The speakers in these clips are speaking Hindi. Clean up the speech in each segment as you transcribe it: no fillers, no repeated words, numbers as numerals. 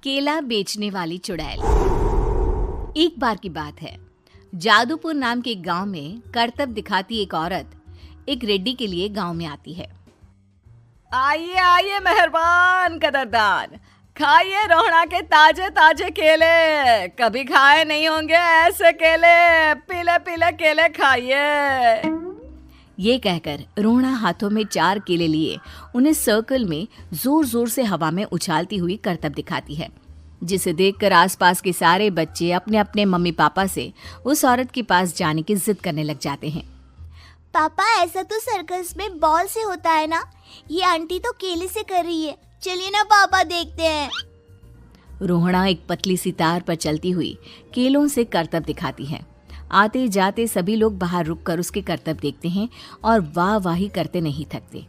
केला बेचने वाली चुड़ैल। एक बार की बात है, जादूपुर नाम के एक गांव में करतब दिखाती एक औरत एक रेड्डी के लिए गांव में आती है। आइए आइए मेहरबान कदरदान, खाइए रोहड़ा के ताजे ताजे केले। कभी खाए नहीं होंगे ऐसे केले, पीले पीले केले खाइए। ये कहकर रोहड़ा हाथों में 4 केले लिए उन्हें सर्कल में जोर जोर से हवा में उछालती हुई करतब दिखाती है, जिसे देखकर आसपास के सारे बच्चे अपने अपने मम्मी पापा से उस औरत के पास जाने की जिद करने लग जाते हैं। पापा, ऐसा तो सर्कस में बॉल से होता है ना, ये आंटी तो केले से कर रही है। चलिए ना पापा, देखते हैं। रोहड़ा एक पतली सी तार पर चलती हुई केलों से करतब दिखाती है। आते जाते सभी लोग बाहर रुककर उसके करतब देखते हैं और वाह वाही करते नहीं थकते।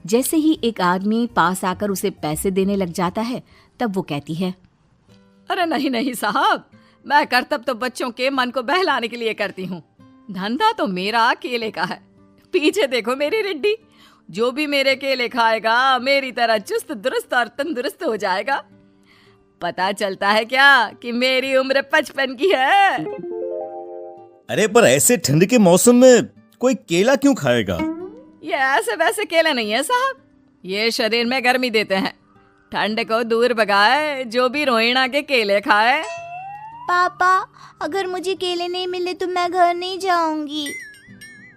जैसे ही एक आदमी पास आकर उसे पैसे देने लग जाता है, तब वो कहती है, अरे नहीं नहीं साहब, मैं करतब तो बच्चों के मन को बहलाने के लिए करती हूँ। धंधा तो मेरा केले का है। पीछे देखो मेरी रिड्डी, जो भी मेरे केले खाएगा मेरी तरह चुस्त दुरुस्त और तंदुरुस्त हो जाएगा। पता चलता है क्या कि मेरी उम्र 55 की है। अरे पर ऐसे ठंड के मौसम में कोई केला क्यों खाएगा? ये ऐसे वैसे केले नहीं है साहब, ये शरीर में गर्मी देते हैं। ठंड को दूर भगाए जो भी रोहिणा के केले खाए। पापा, अगर मुझे केले नहीं मिले तो मैं घर नहीं जाऊंगी।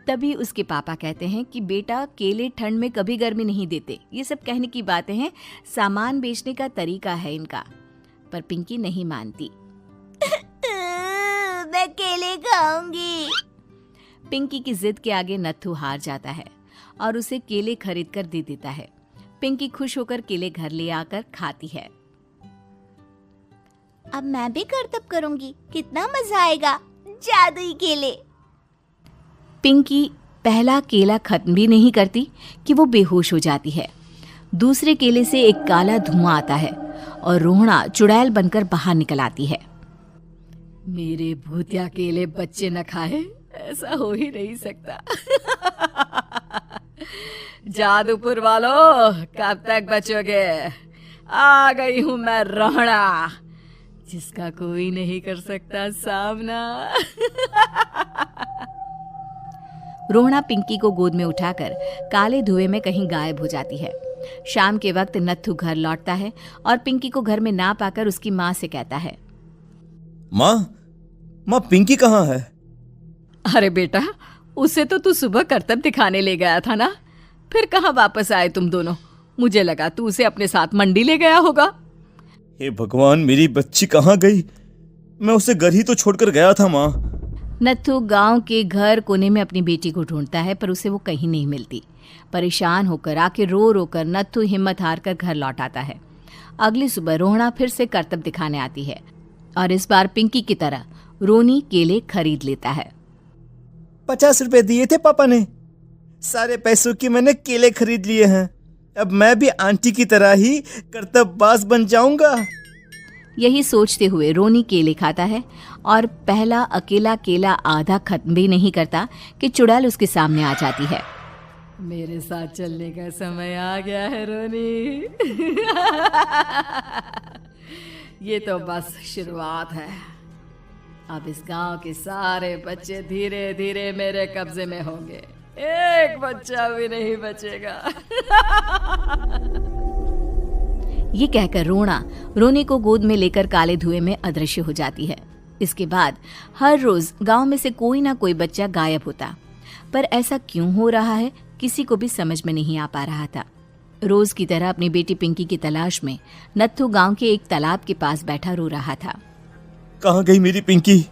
तभी उसके पापा कहते हैं कि बेटा, केले ठंड में कभी गर्मी नहीं देते। ये सब कहने की बातें हैं, सामान बेचने का तरीका है इनका। पर पिंकी नहीं मानती। मैं केले खाऊंगी। पिंकी की जिद के आगे नत्थू हार जाता है और उसे केले खरीद कर दे देता है। पिंकी खुश होकर केले घर ले आकर खाती है। अब मैं भी करतब करूंगी, कितना मजा आएगा। जादुई केले। पिंकी पहला केला खत्म भी नहीं करती कि वो बेहोश हो जाती है। दूसरे केले से एक काला धुआं आता है और रोहड़ा चुड़ैल बनकर बाहर निकल आती है। मेरे भूतिया केले बच्चे न खाए, ऐसा हो ही नहीं सकता। जादूपुर वालों, कब तक बचोगे? आ गई हूं मैं रोहड़ा, जिसका कोई नहीं कर सकता सामना। रोहड़ा पिंकी को गोद में उठाकर काले धुएं में कहीं गायब हो जाती है। शाम के वक्त नत्थू घर लौटता है और पिंकी को घर में ना पाकर उसकी माँ से कहता है, माँ पिंकी कहाँ है? अरे बेटा, उसे तो तू सुबह करतब दिखाने ले गया था ना, फिर कहाँ वापस आए तुम दोनों? मुझे लगा तू उसे अपने साथ मंडी ले गया होगा। हे भगवान, मेरी बच्ची कहाँ गई? मैं उसे घर ही तो छोड़कर गया था माँ। नत्थू गांव के घर कोने में अपनी बेटी को ढूंढता है, पर उसे वो कहीं नहीं मिलती। परेशान होकर आखिर रो रो कर नत्थू हिम्मत हार कर घर लौट आता है। अगली सुबह रोहड़ा फिर से करतब दिखाने आती है और इस बार पिंकी की तरह रोनी केले खरीद लेता है। 50 रुपए दिए थे पापा ने, सारे पैसों की मैंने केले खरीद लिए हैं। अब मैं भी आंटी की तरह ही करतबबाज बन जाऊंगा। यही सोचते हुए रोनी केले खाता है और पहला अकेला केला आधा खत्म भी नहीं करता कि चुड़ैल उसके सामने आ जाती है। मेरे साथ चलने का समय आ गया है रोनी। ये तो बस शुरुआत है। अब इस गांव के सारे बच्चे धीरे धीरे मेरे कब्जे में होंगे, एक बच्चा भी नहीं बचेगा। ये कहकर रोना रोनी को गोद में लेकर काले धुएं में अदृश्य हो जाती है। इसके बाद हर रोज गांव में से कोई ना कोई बच्चा गायब होता, पर ऐसा क्यों हो रहा है किसी को भी समझ में नहीं आ पा रहा था। रोज की तरह अपनी बेटी पिंकी की तलाश में नत्थू गांव के एक तालाब के पास बैठा रो रहा था। कहाँ गई मेरी पिंकी?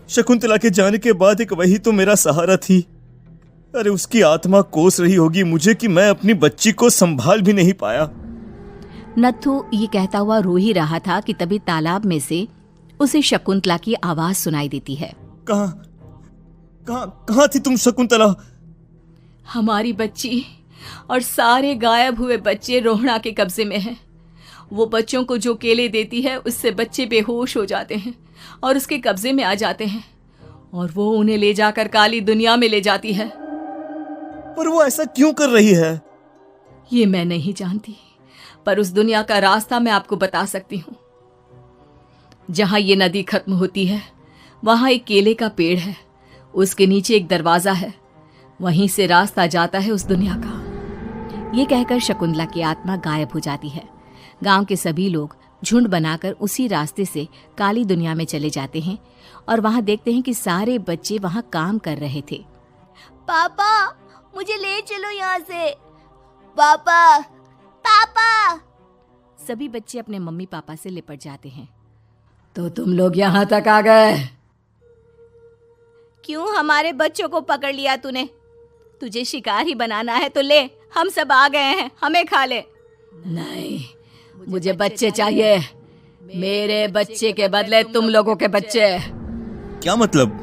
शकुंतला के जाने के बाद एक वही तो मेरा सहारा थी। अरे उसकी आत्मा कोस रही होगी मुझे कि मैं अपनी बच्ची को संभाल भी नहीं पाया। नत्थू ये कहता हुआ रो ही रहा था कि तभी तालाब में से उसे शकुंतला की आवाज सुनाई देती है। कहाँ थी तुम शकुंतला? हमारी बच्ची और सारे गायब हुए बच्चे रोहड़ा के कब्जे में हैं। वो बच्चों को जो केले देती है उससे बच्चे बेहोश हो जाते हैं और उसके कब्जे में आ जाते हैं और वो उन्हें ले जाकर काली दुनिया में ले जाती है। पर वो ऐसा क्यों कर रही है? ये मैं नहीं जानती, पर उस दुनिया का रास्ता मैं आपको बता सकती हूँ। जहां ये नदी खत्म होती है वहां एक केले का पेड़ है, उसके नीचे एक दरवाजा है, वहीं से रास्ता जाता है उस दुनिया का। ये कहकर शकुंतला की आत्मा गायब हो जाती है। गांव के सभी लोग झुंड बनाकर उसी रास्ते से काली दुनिया में चले जाते हैं और वहां देखते हैं कि सारे बच्चे वहां काम कर रहे थे। पापा मुझे ले चलो यहाँ से। पापा पापा। सभी बच्चे अपने मम्मी पापा से लिपट जाते हैं। तो तुम लोग यहाँ तक आ गए? क्यों हमारे बच्चों को पकड़ लिया तूने? तुझे शिकार ही बनाना है तो ले, हम सब आ गए हैं, हमें खा ले। नहीं, मुझे बच्चे चाहिए। मेरे बच्चे के बदले तुम लोगों के बच्चे। क्या मतलब?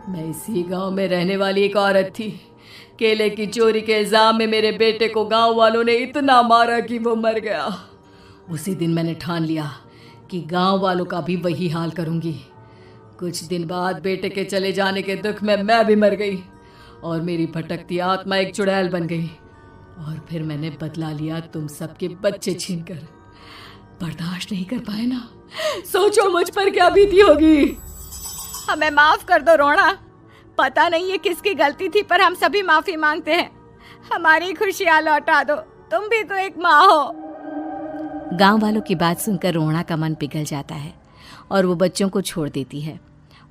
मैं इसी गांव में रहने वाली एक औरत थी। केले की चोरी के इल्जाम में मेरे बेटे को गांव वालों ने इतना मारा कि वो मर गया। उसी दिन मैंने ठान लिया कि गांव वालों का भी वही हाल करूंगी। कुछ दिन बाद बेटे के चले जाने के दुख में मैं भी मर गई और मेरी भटकती आत्मा एक चुड़ैल बन गई। और फिर मैंने बदला लिया तुम सबके बच्चे छीनकर। बर्दाश्त नहीं कर पाए ना? सोचो मुझ पर क्या बीती होगी। हमें माफ कर दो रोना। पता नहीं ये किसकी गलती थी, पर हम सभी माफी मांगते हैं। हमारी खुशियां लौटा दो, तुम भी तो एक माँ हो। गांव वालों की बात सुनकर रोना का मन पिघल जाता है और वो बच्चों को छोड़ देती है।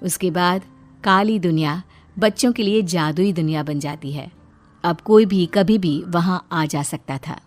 उसके बाद काली दुनिया बच्चों के लिए जादुई दुनिया बन जाती है। अब कोई भी कभी भी वहां आ जा सकता था।